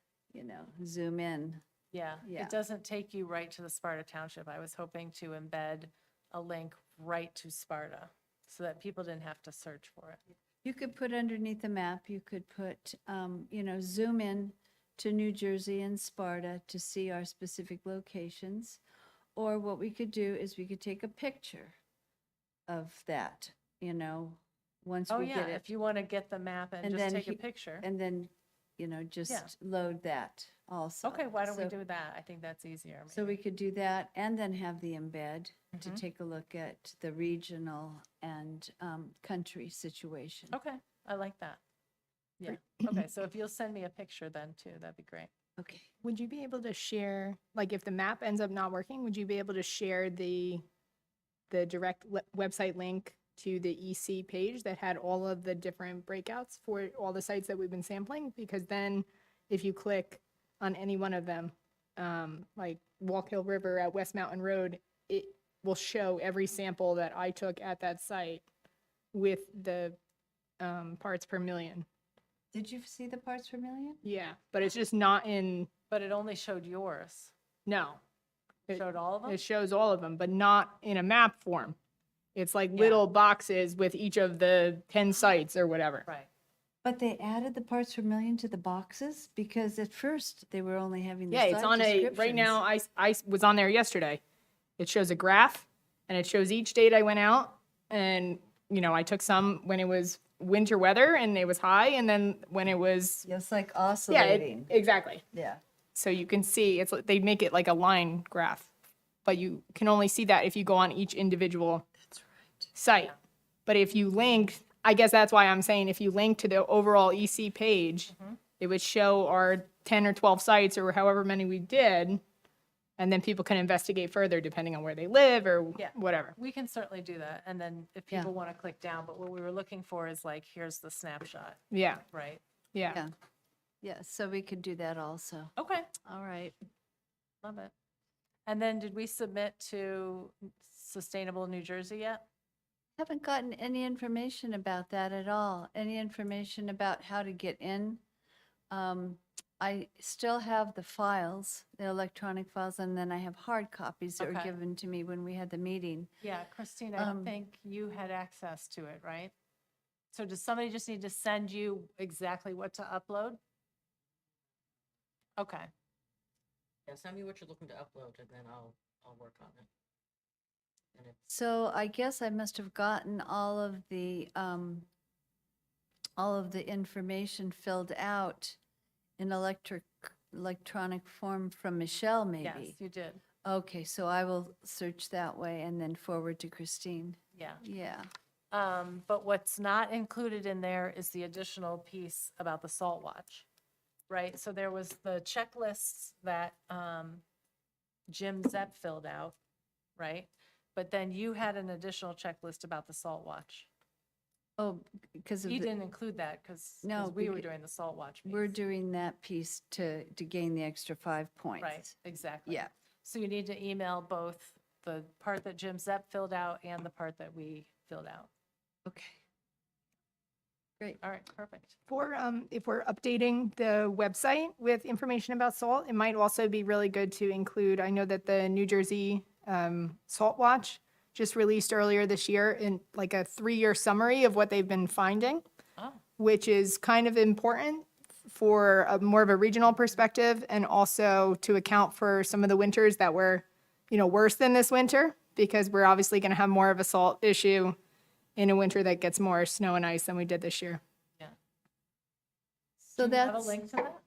Speaker 3: zoom in.
Speaker 2: Yeah,
Speaker 3: Yeah.
Speaker 2: it doesn't take you right to the Sparta Township. I was hoping to embed a link right to Sparta so that people didn't have to search for it.
Speaker 3: You could put underneath the map, you could put, zoom in to New Jersey and Sparta to see our specific locations. Or what we could do is we could take a picture of that, once
Speaker 2: Oh,
Speaker 3: we
Speaker 2: yeah,
Speaker 3: get it.
Speaker 2: if you want to get the map and
Speaker 3: And
Speaker 2: just
Speaker 3: then
Speaker 2: take a
Speaker 3: he-
Speaker 2: picture.
Speaker 3: And then, just load that also.
Speaker 2: Okay, why don't we
Speaker 3: So-
Speaker 2: do that? I think that's easier.
Speaker 3: So we could do that and then have the embed to
Speaker 2: Mhm.
Speaker 3: take a look at the regional and country situation.
Speaker 2: Okay, I like that. Yeah, okay, so if you'll send me a picture then too, that'd be great.
Speaker 3: Okay.
Speaker 4: Would you be able to share, like if the map ends up not working, would you be able to share the direct website link to the EC page that had all of the different breakouts for all the sites that we've been sampling? Because then if you click on any one of them, like Walk Hill River at West Mountain Road, it will show every sample that I took at that site with the parts per million.
Speaker 3: Did you see the parts per million?
Speaker 4: Yeah, but it's just not in,
Speaker 2: But it only showed yours.
Speaker 4: no. It-
Speaker 2: Showed all of them?
Speaker 4: It shows all of them, but not in a map form. It's like
Speaker 2: Yeah.
Speaker 4: little boxes with each of the 10 sites or whatever.
Speaker 2: Right.
Speaker 3: But they added the parts per million to the boxes because at first they were only having the
Speaker 4: Yeah, it's
Speaker 3: site
Speaker 4: on right now, I was on there yesterday. It shows a graph and it shows each date I went out. And, I took some when it was winter weather and it was high. And then when it was,
Speaker 3: It's like
Speaker 4: yeah,
Speaker 3: oscillating.
Speaker 4: exactly.
Speaker 3: Yeah.
Speaker 4: So you can see, they make it like a line graph. But you can only see that if you go on each individual site. But if you link, I guess that's why I'm saying if you link to the overall EC page, it would show our 10 or 12 sites or however many we did. And then people can investigate further depending on where they live or
Speaker 2: Yeah.
Speaker 4: whatever.
Speaker 2: We can certainly do that. And then if
Speaker 3: Yeah.
Speaker 2: people want to click down, but what we were looking for is like, here's the snapshot,
Speaker 4: Yeah,
Speaker 2: right?
Speaker 4: yeah.
Speaker 3: Yeah. Yeah, so we could do that also.
Speaker 2: Okay,
Speaker 3: All right.
Speaker 2: love it. And then did we submit to Sustainable New Jersey yet?
Speaker 3: Haven't gotten any information about that at all. Any information about how to get in? I still have the files, the electronic files, and then I have hard copies that were
Speaker 2: Okay.
Speaker 3: given to me when we had the meeting.
Speaker 2: Yeah, Christine, I don't
Speaker 3: Um,
Speaker 2: think you had access to it, right? So does somebody just need to send you exactly what to upload? Okay,
Speaker 5: Yeah, send me what you're looking to upload and then I'll work on it. And if,
Speaker 3: So I guess I must have gotten all of the information filled out in electronic form from Michelle,
Speaker 2: yes,
Speaker 3: maybe.
Speaker 2: you did.
Speaker 3: Okay, so I will search that way and then forward to Christine.
Speaker 2: Yeah.
Speaker 3: Yeah.
Speaker 2: But what's not included in there is the additional piece about the salt watch, right? So there was the checklists that Jim Zepp filled out, right? But then you had an additional checklist about the salt watch.
Speaker 3: Oh, because of
Speaker 2: He
Speaker 3: the,
Speaker 2: didn't include that because
Speaker 3: No,
Speaker 2: we were
Speaker 3: becau-
Speaker 2: doing the salt watch piece.
Speaker 3: we're doing that piece to gain the extra 5 points.
Speaker 2: Right, exactly.
Speaker 3: Yeah.
Speaker 2: So you need to email both the part that Jim Zepp filled out and the part that we filled out.
Speaker 3: Okay. Great.
Speaker 2: All right, perfect.
Speaker 4: For, if we're updating the website with information about salt, it might also be really good to include, I know that the New Jersey Salt Watch just released earlier this year in like a 3-year summary of what they've been finding,
Speaker 2: Oh,
Speaker 4: which is kind of important for a more of a regional perspective and also to account for some of the winters that were, worse than this winter, because we're obviously going to have more of a salt issue in a winter that gets more snow and ice than we did this year.
Speaker 2: yeah.
Speaker 3: So
Speaker 2: Do you have a
Speaker 3: that's,
Speaker 2: link to that?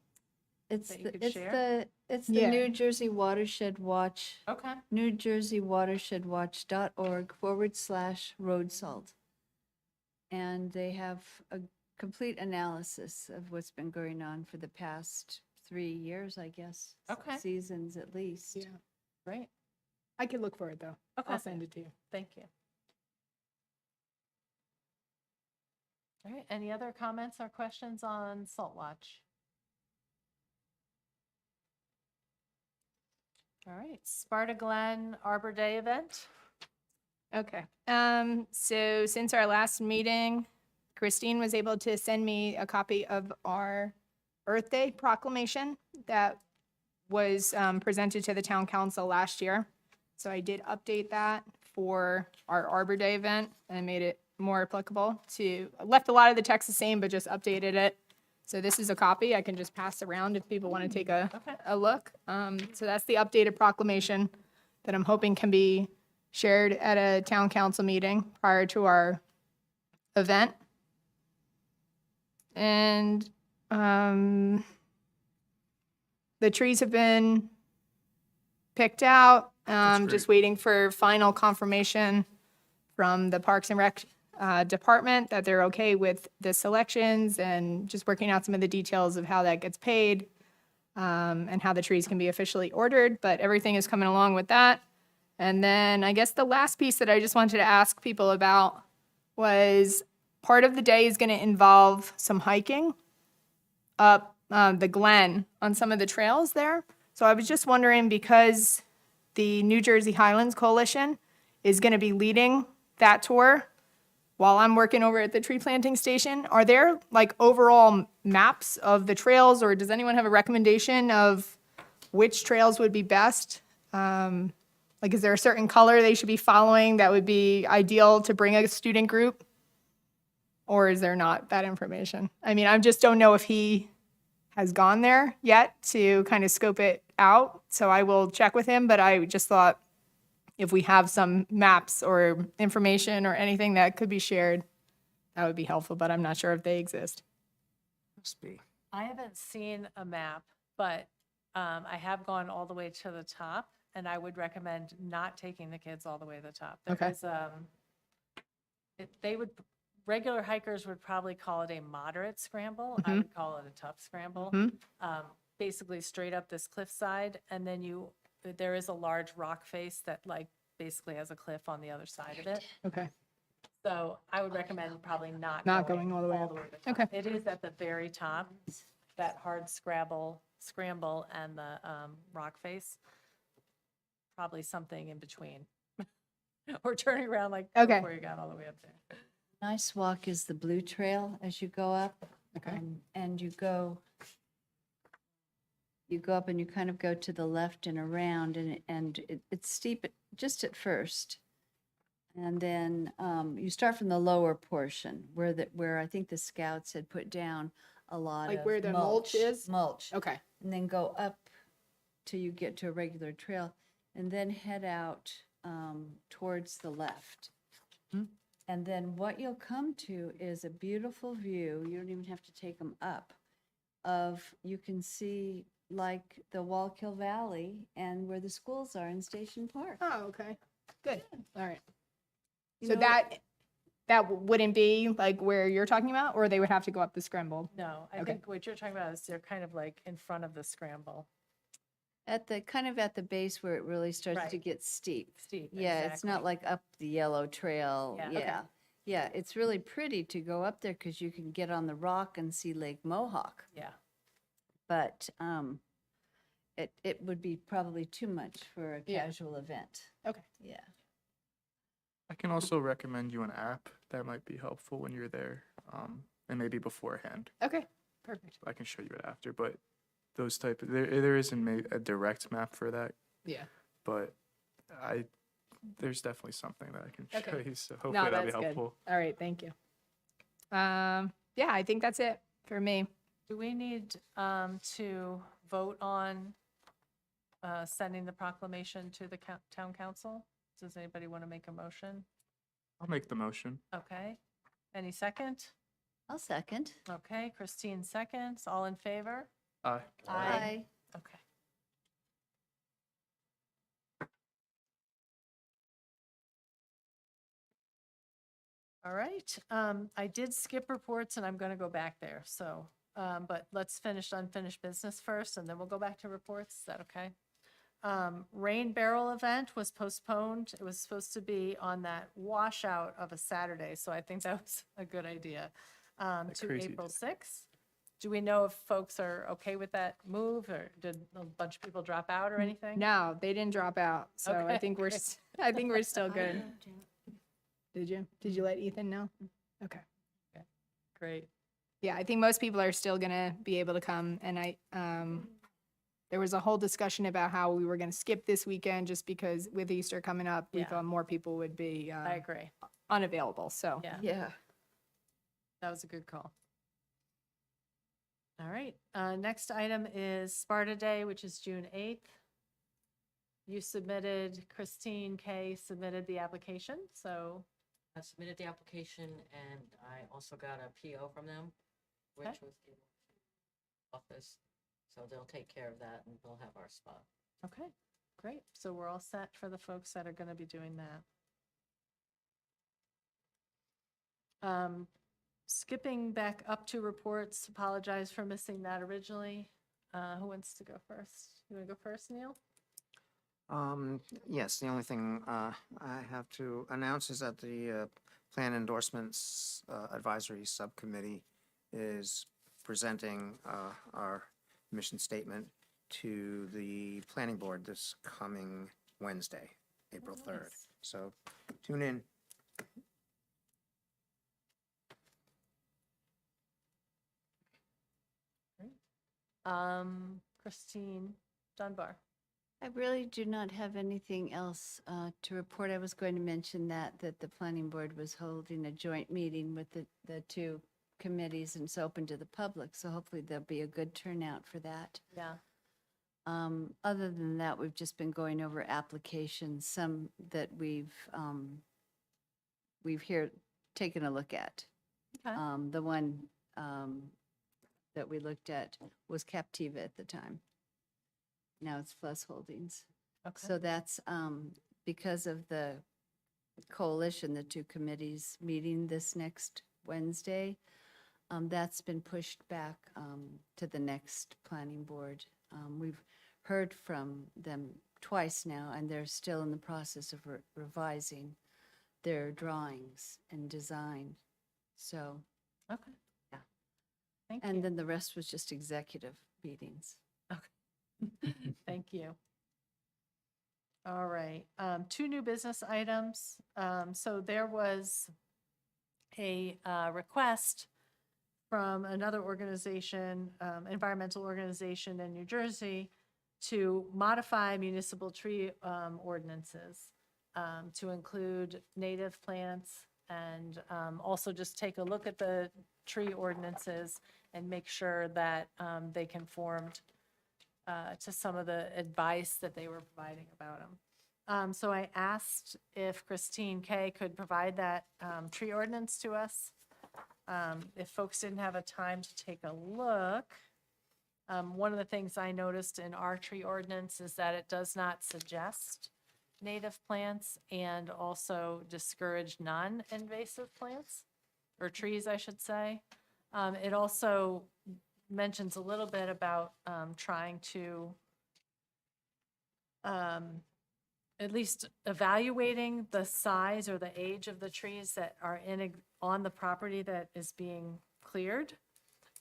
Speaker 3: it's,
Speaker 2: that you
Speaker 3: the
Speaker 2: could
Speaker 3: it's
Speaker 2: share?
Speaker 3: the
Speaker 4: Yeah.
Speaker 3: New Jersey Watershed Watch,
Speaker 2: Okay,
Speaker 3: NewJerseyWatershedWatch.org/road salt. And they have a complete analysis of what's been going on for the past 3 years, I guess.
Speaker 2: Okay.
Speaker 3: Seasons at least.
Speaker 4: Yeah.
Speaker 2: great.
Speaker 4: I can look for it though.
Speaker 2: Okay.
Speaker 4: I'll send it to you.
Speaker 2: Thank you. All right, any other comments or questions on Salt Watch? All right, Sparta Glen Arbor Day event.
Speaker 4: Okay. So since our last meeting, Christine was able to send me a copy of our Earth Day proclamation that was presented to the town council last year. So I did update that for our Arbor Day event and made it more applicable to, I left a lot of the text the same, but just updated it. So this is a copy I can just pass around if people want to take
Speaker 2: Okay.
Speaker 4: a look. So that's the updated proclamation that I'm hoping can be shared at a town council meeting prior to our event. And the trees have been picked out. Just waiting for final confirmation from the Parks and Rec department that they're okay with the selections and just working out some of the details of how that gets paid and how the trees can be officially ordered. But everything is coming along with that. And then I guess the last piece that I just wanted to ask people about was part of the day is going to involve some hiking up the Glen on some of the trails there. So I was just wondering, because the New Jersey Highlands Coalition is going to be leading that tour while I'm working over at the tree planting station, are there like overall maps of the trails, or does anyone have a recommendation of which trails would be best? Like, is there a certain color they should be following that would be ideal to bring a student group? Or is there not that information? I mean, I just don't know if he has gone there yet to kind of scope it out. So I will check with him, but I just thought if we have some maps or information or anything that could be shared, that would be helpful, but I'm not sure if they exist.
Speaker 8: Must be.
Speaker 2: I haven't seen a map, but I have gone all the way to the top, and I would recommend not taking the kids all the way to the top. There
Speaker 4: Okay.
Speaker 2: is, regular hikers would probably call it a moderate scramble. I would call it a tough scramble. Basically straight up this cliffside, and then there is a large rock face that like basically has a cliff on the other side of it.
Speaker 4: Okay.
Speaker 2: So I would recommend probably not
Speaker 4: going all the way up.
Speaker 2: to the top.
Speaker 4: Okay.
Speaker 2: It is at the very top, that hard scramble and the rock face. Probably something in between. Or turning around like
Speaker 4: Okay.
Speaker 2: before you got all the way up there.
Speaker 3: Nice walk is the Blue Trail as you go up.
Speaker 4: Okay.
Speaker 3: And you go up and you kind of go to the left and around, and it's steep just at first. And then you start from the lower portion where I think the scouts had put down a lot
Speaker 4: Like
Speaker 3: of
Speaker 4: where the mulch is?
Speaker 3: Mulch.
Speaker 4: Okay.
Speaker 3: And then go up till you get to a regular trail, and then head out towards the left. And then what you'll come to is a beautiful view. You don't even have to take them up. You can see like the Wallkill Valley and where the schools are in Station Park.
Speaker 4: Oh, okay. Good. All right.
Speaker 3: You
Speaker 4: So
Speaker 3: know,
Speaker 4: that wouldn't be like where you're talking about, or they would have to go up the scramble?
Speaker 2: No, I
Speaker 4: Okay.
Speaker 2: think what you're talking about is they're kind of like in front of the scramble.
Speaker 3: at the base where it really starts to
Speaker 2: Right.
Speaker 3: get steep.
Speaker 2: Steep,
Speaker 3: Yeah, it's not
Speaker 2: exactly.
Speaker 3: like up the yellow trail.
Speaker 2: Yeah. Okay.
Speaker 3: Yeah. Yeah, it's really pretty to go up there because you can get on the rock and see Lake Mohawk.
Speaker 2: Yeah.
Speaker 3: But it would be probably too much for a
Speaker 4: Yeah.
Speaker 3: casual event.
Speaker 4: Okay.
Speaker 3: Yeah.
Speaker 8: I can also recommend you an app that might be helpful when you're there, and maybe beforehand.
Speaker 4: Okay, perfect.
Speaker 8: I can show you it after, but those type of, there isn't a direct map for that,
Speaker 4: Yeah.
Speaker 8: but there's definitely something that I can show
Speaker 4: Okay.
Speaker 8: you, so hopefully
Speaker 4: No,
Speaker 8: that'll be
Speaker 4: that's good.
Speaker 8: helpful.
Speaker 4: All right, thank you. Yeah, I think that's it for me.
Speaker 2: Do we need to vote on sending the proclamation to the town council? Does anybody want to make a motion?
Speaker 8: I'll make the motion.
Speaker 2: Okay. Any second?
Speaker 3: I'll second.
Speaker 2: Okay, Christine seconds. All in favor?
Speaker 8: Aye.
Speaker 2: Aye. Okay. All right, I did skip reports and I'm going to go back there, so, but let's finish unfinished business first and then we'll go back to reports. Is that okay? Rain Barrel event was postponed. It was supposed to be on that washout of a Saturday, so I think that was a good idea, to
Speaker 8: crazy
Speaker 2: April 6th. Do we know if folks are okay with that move, or did a bunch of people drop out or anything?
Speaker 4: No, they didn't drop out, so I
Speaker 2: Okay,
Speaker 4: think
Speaker 2: great.
Speaker 4: I think we're still good. Did you? Did you let Ethan know? Okay.
Speaker 2: Great.
Speaker 4: Yeah, I think most people are still gonna be able to come, and there was a whole discussion about how we were gonna skip this weekend just because with Easter coming up, we
Speaker 2: Yeah.
Speaker 4: thought more people would be
Speaker 2: I agree.
Speaker 4: unavailable, so.
Speaker 2: Yeah,
Speaker 3: Yeah.
Speaker 2: that was a good call. All right, next item is Sparta Day, which is June 8th. You submitted, Christine K. submitted the application, so,
Speaker 5: I submitted the application and I also got a PO from them, which
Speaker 2: Okay.
Speaker 5: was the office. So they'll take care of that and they'll have our spot.
Speaker 2: okay, great. So we're all set for the folks that are going to be doing that. Skipping back up to reports, apologize for missing that originally. Who wants to go first? You want to go first, Neil?
Speaker 7: Yes, the only thing I have to announce is that the Plan Endorsements Advisory Subcommittee is presenting our mission statement to the Planning Board this coming Wednesday, April 3rd.
Speaker 2: Nice.
Speaker 7: So tune in.
Speaker 2: Christine Dunbar.
Speaker 3: I really do not have anything else to report. I was going to mention that the planning board was holding a joint meeting with the two committees and it's open to the public. So hopefully there'll be a good turnout for that.
Speaker 2: Yeah.
Speaker 3: Other than that, we've just been going over applications, some that we've here taken a look at.
Speaker 2: Okay.
Speaker 3: The one that we looked at was Captiva at the time. Now it's Fluss Holdings.
Speaker 2: Okay.
Speaker 3: So that's because of the coalition, the two committees meeting this next Wednesday. That's been pushed back to the next planning board. We've heard from them twice now, and they're still in the process of revising their drawings and design. So,
Speaker 2: Okay.
Speaker 3: Yeah.
Speaker 2: Thank
Speaker 3: and
Speaker 2: you.
Speaker 3: then the rest was just executive meetings.
Speaker 2: Thank you. All right, two new business items. So there was a request from another organization, environmental organization in New Jersey, to modify municipal tree ordinances to include native plants and also just take a look at the tree ordinances and make sure that they conformed to some of the advice that they were providing about them. So I asked if Christine K. could provide that tree ordinance to us. If folks didn't have a time to take a look, one of the things I noticed in our tree ordinance is that it does not suggest native plants and also discourage non-invasive plants, or trees, I should say. It also mentions a little bit about trying to at least evaluating the size or the age of the trees that are on the property that is being cleared.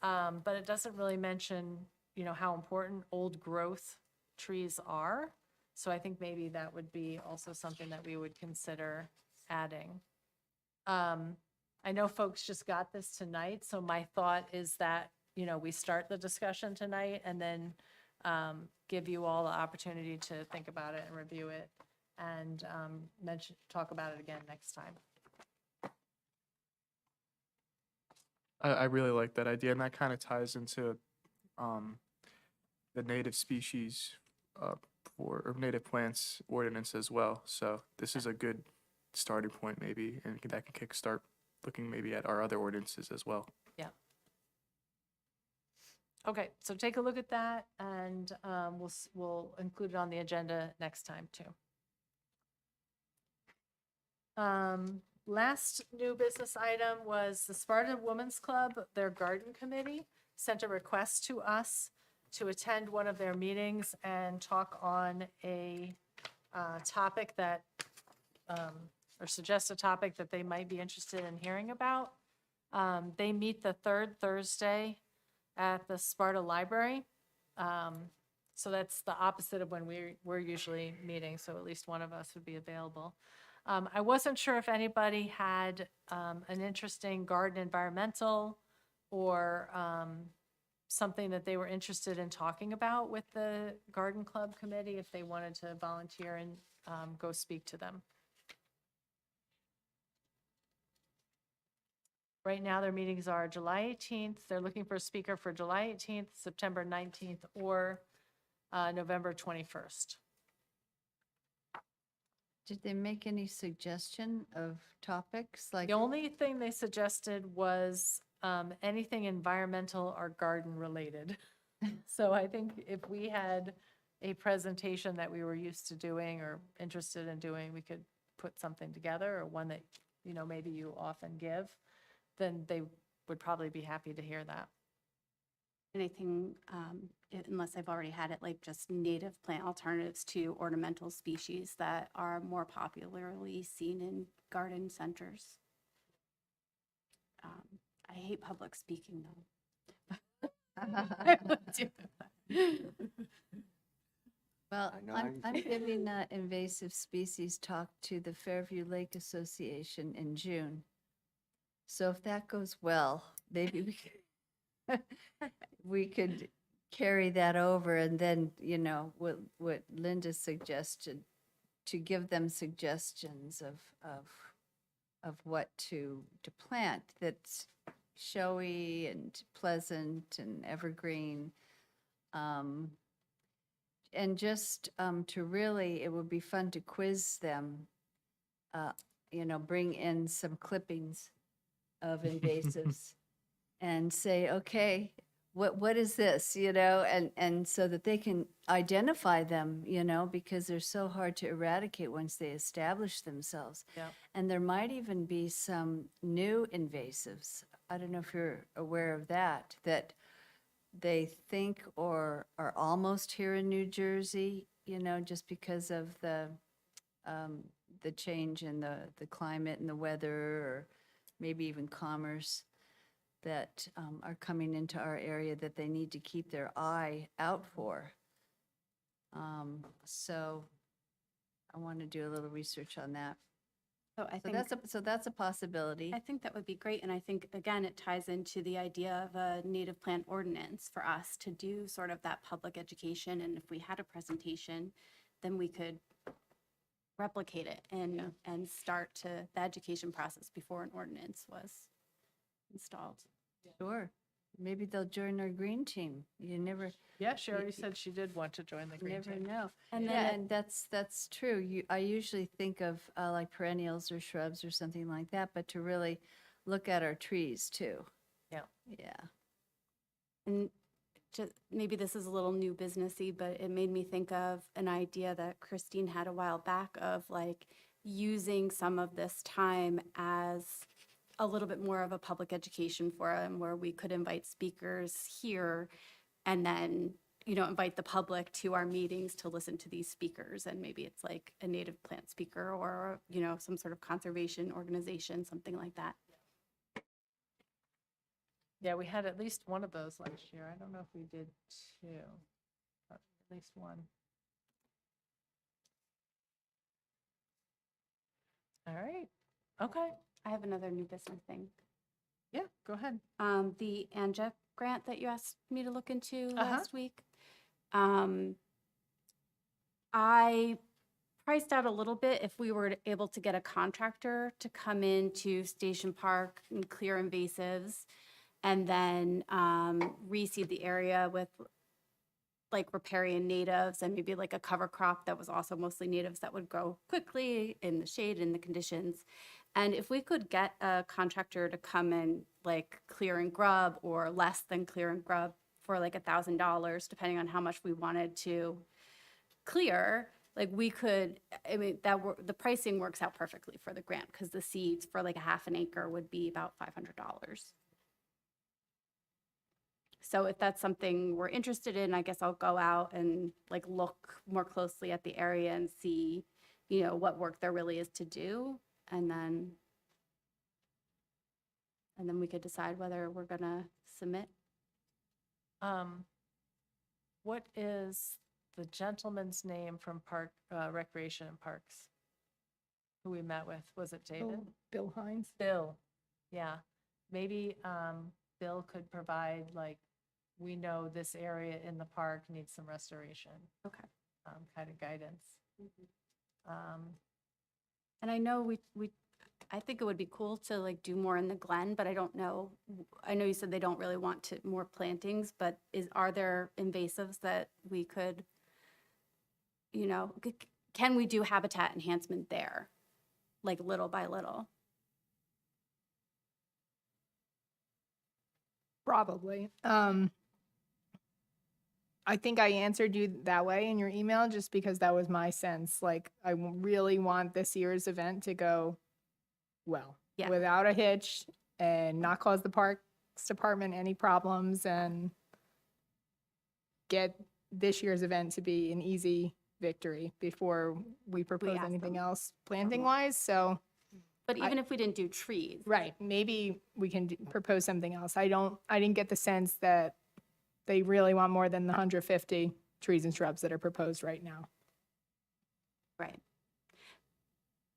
Speaker 2: But it doesn't really mention, how important old growth trees are. So I think maybe that would be also something that we would consider adding. I know folks just got this tonight, so my thought is that, we start the discussion tonight and then give you all the opportunity to think about it and review it and talk about it again next time.
Speaker 8: I really like that idea, and that kind of ties into the native species or native plants ordinance as well. So this is a good starting point, maybe, and that can kickstart looking maybe at our other ordinances as well.
Speaker 2: Yeah. Okay, so take a look at that, and we'll include it on the agenda next time too. Last new business item was the Sparta Women's Club, their garden committee, sent a request to us to attend one of their meetings and talk on a topic that, or suggest a topic that they might be interested in hearing about. They meet the third Thursday at the Sparta Library. So that's the opposite of when we're usually meeting, so at least one of us would be available. I wasn't sure if anybody had an interesting garden environmental or something that they were interested in talking about with the garden club committee, if they wanted to volunteer and go speak to them. Right now, their meetings are July 18th. They're looking for a speaker for July 18th, September 19th, or November 21st.
Speaker 3: Did they make any suggestion of topics like?
Speaker 2: The only thing they suggested was anything environmental or garden related. So I think if we had a presentation that we were used to doing or interested in doing, we could put something together, or one that, maybe you often give, then they would probably be happy to hear that.
Speaker 6: Anything, unless I've already had it, like just native plant alternatives to ornamental species that are more popularly seen in garden centers. I hate public speaking though.
Speaker 3: Well,
Speaker 7: I know,
Speaker 3: I'm giving an invasive species talk to the Fairview Lake Association in June. So if that goes well, maybe we could carry that over, and then, what Linda suggested, to give them suggestions of what to plant that's showy and pleasant and evergreen. And just to really, it would be fun to quiz them, bring in some clippings of invasives and say, okay, what is this, and so that they can identify them, because they're so hard to eradicate once they establish themselves.
Speaker 2: Yeah.
Speaker 3: And there might even be some new invasives. I don't know if you're aware of that they think or are almost here in New Jersey, just because of the change in the climate and the weather, or maybe even commerce, that are coming into our area that they need to keep their eye out for. So I want to do a little research on that.
Speaker 6: So I
Speaker 3: So
Speaker 6: think.
Speaker 3: that's a possibility.
Speaker 6: I think that would be great, and I think, again, it ties into the idea of a native plant ordinance for us to do sort of that public education, and if we had a presentation, then we could replicate it and start the education process before an ordinance was installed.
Speaker 3: Sure. Maybe they'll join our green team. You never
Speaker 2: Yeah, she already said she did want to join the green
Speaker 3: never
Speaker 2: team.
Speaker 3: know.
Speaker 6: And
Speaker 3: Yeah,
Speaker 6: then,
Speaker 3: and that's true. I usually think of like perennials or shrubs or something like that, but to really look at our trees too.
Speaker 2: Yeah.
Speaker 3: Yeah.
Speaker 6: and just, maybe this is a little new businessy, but it made me think of an idea that Christine had a while back of like using some of this time as a little bit more of a public education forum where we could invite speakers here and then invite the public to our meetings to listen to these speakers. And maybe it's like a native plant speaker or, some sort of conservation organization, something like that.
Speaker 2: Yeah, we had at least one of those last year. I don't know if we did two, but at least one. All right, okay,
Speaker 6: I have another new business thing.
Speaker 2: yeah, go ahead.
Speaker 6: The ANJA grant that you asked me to look into
Speaker 2: Uh-huh.
Speaker 6: last week. I priced out a little bit if we were able to get a contractor to come into Station Park and clear invasives and then reseed the area with like riparian natives and maybe like a cover crop that was also mostly natives that would grow quickly in the shade and the conditions. And if we could get a contractor to come and like clear and grub or less than clear and grub for like $1,000, depending on how much we wanted to clear, like we could, I mean, the pricing works out perfectly for the grant because the seeds for like a half an acre would be about $500. So if that's something we're interested in, I guess I'll go out and like look more closely at the area and see, what work there really is to do. And then we could decide whether we're gonna submit.
Speaker 2: What is the gentleman's name from Park, Recreation and Parks? Who we met with, was it David?
Speaker 4: Bill Hines.
Speaker 2: Bill, yeah. Maybe Bill could provide, like, we know this area in the park needs some restoration.
Speaker 6: Okay.
Speaker 2: Kind of guidance.
Speaker 6: And I know I think it would be cool to like do more in the Glen, but I don't know. I know you said they don't really want more plantings, but are there invasives that we could, can we do habitat enhancement there? Like little by little?
Speaker 4: Probably. I think I answered you that way in your email just because that was my sense. Like, I really want this year's event to go well,
Speaker 6: Yeah.
Speaker 4: without a hitch and not cause the Parks Department any problems and get this year's event to be an easy victory before we propose
Speaker 6: ask
Speaker 4: anything
Speaker 6: them.
Speaker 4: else planting wise. So,
Speaker 6: But even if we didn't do trees,
Speaker 4: right, maybe we can propose something else. I didn't get the sense that they really want more than the 150 trees and shrubs that are proposed right now.
Speaker 6: right?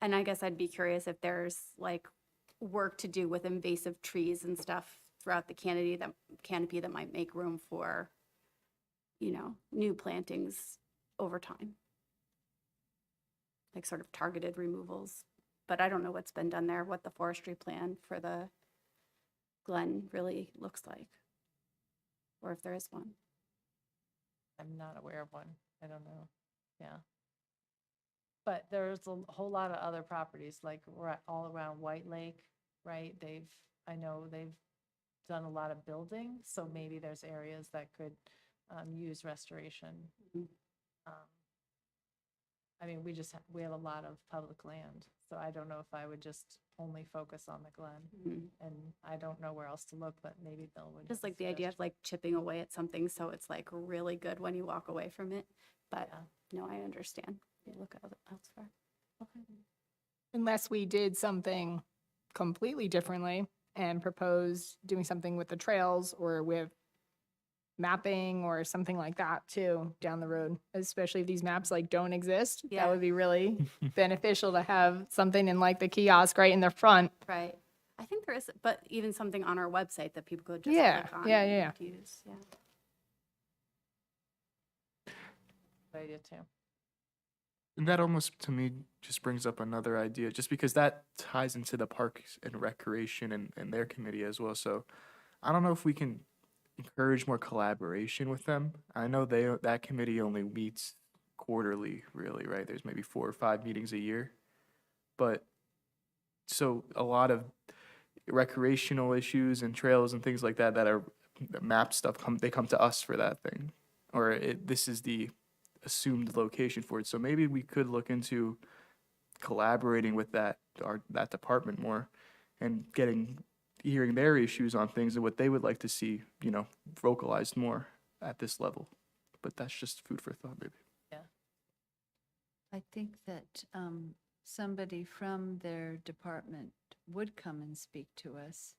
Speaker 6: And I guess I'd be curious if there's like work to do with invasive trees and stuff throughout the canopy that might make room for, new plantings over time. Like sort of targeted removals. But I don't know what's been done there, what the forestry plan for the Glen really looks like. Or if there is one.
Speaker 2: I'm not aware of one. I don't know. Yeah. But there's a whole lot of other properties, like all around White Lake, right? I know they've done a lot of building, so maybe there's areas that could use restoration.
Speaker 6: Mhm.
Speaker 2: I mean, we have a lot of public land, so I don't know if I would just only focus on the Glen.
Speaker 6: Mhm.
Speaker 2: And I don't know where else to look, but maybe Bill would.
Speaker 6: Just
Speaker 2: have a
Speaker 6: like the idea of
Speaker 2: suggestion.
Speaker 6: like chipping away at something so it's like really good when you walk away from it. But
Speaker 2: Yeah.
Speaker 6: no, I understand. You look elsewhere. Okay.
Speaker 4: Unless we did something completely differently and proposed doing something with the trails or with mapping or something like that too down the road, especially if these maps like don't exist.
Speaker 6: Yeah.
Speaker 4: That would be really beneficial to have something in like the kiosk right in the front.
Speaker 6: Right. I think there is, but even something on our website that people could just
Speaker 4: Yeah,
Speaker 6: click on
Speaker 4: yeah,
Speaker 6: and
Speaker 4: yeah.
Speaker 6: use. Yeah.
Speaker 2: Good idea too.
Speaker 8: And that almost, to me, just brings up another idea, just because that ties into the Parks and Recreation and their committee as well. So I don't know if we can encourage more collaboration with them. I know that committee only meets quarterly, really, right? There's maybe 4 or 5 meetings a year. But so a lot of recreational issues and trails and things like that that map stuff they come to us for that thing, or this is the assumed location for it. So maybe we could look into collaborating with that department more and hearing their issues on things and what they would like to see, vocalized more at this level.
Speaker 9: but that's just food for thought, maybe.
Speaker 3: I think that somebody from their department would come and speak to us.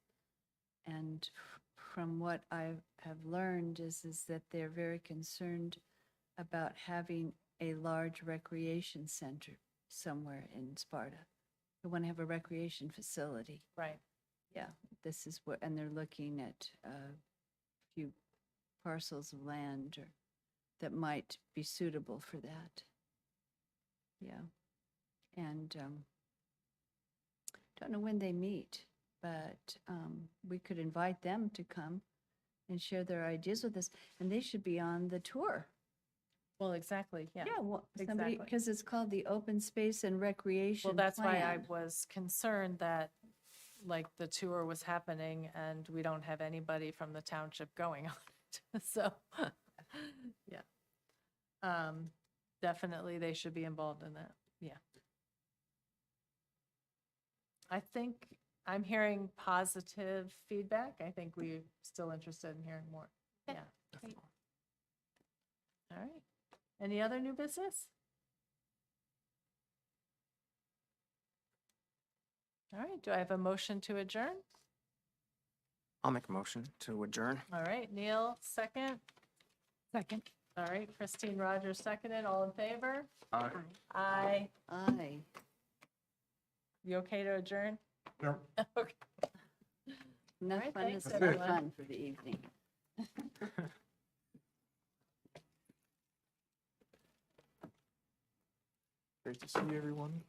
Speaker 3: And from what I have learned is that they're very concerned about having a large recreation center somewhere in Sparta. They want to have a recreation facility.
Speaker 2: Right.
Speaker 3: Yeah, this is what, and they're looking at a few parcels of land that might be suitable for that. Yeah. And don't know when they meet, but we could invite them to come and share their ideas with us, and they should be on the tour.
Speaker 2: Well, exactly, yeah.
Speaker 3: Yeah, well, somebody,
Speaker 2: exactly.
Speaker 3: because it's called the Open Space and Recreation
Speaker 2: Well, that's why I
Speaker 3: Plan.
Speaker 2: was concerned that, like, the tour was happening and we don't have anybody from the township going on it. So, yeah. Definitely, they should be involved in that, yeah. I think I'm hearing positive feedback. I think we're still interested in hearing more. Yeah.
Speaker 6: Great.
Speaker 2: All right. Any other new business? All right, do I have a motion to adjourn?
Speaker 7: I'll make a motion to adjourn.
Speaker 2: All right, Neil, second.
Speaker 4: Second.
Speaker 2: All right, Christine Rogers, seconded. All in favor?
Speaker 8: Aye.
Speaker 2: Aye.
Speaker 3: Aye.
Speaker 2: You okay to adjourn?
Speaker 1: Yep.
Speaker 2: Okay.
Speaker 3: Enough
Speaker 2: right,
Speaker 3: fun
Speaker 2: thanks,
Speaker 3: is
Speaker 1: everyone.
Speaker 3: fun for the evening.
Speaker 9: Great to see everyone.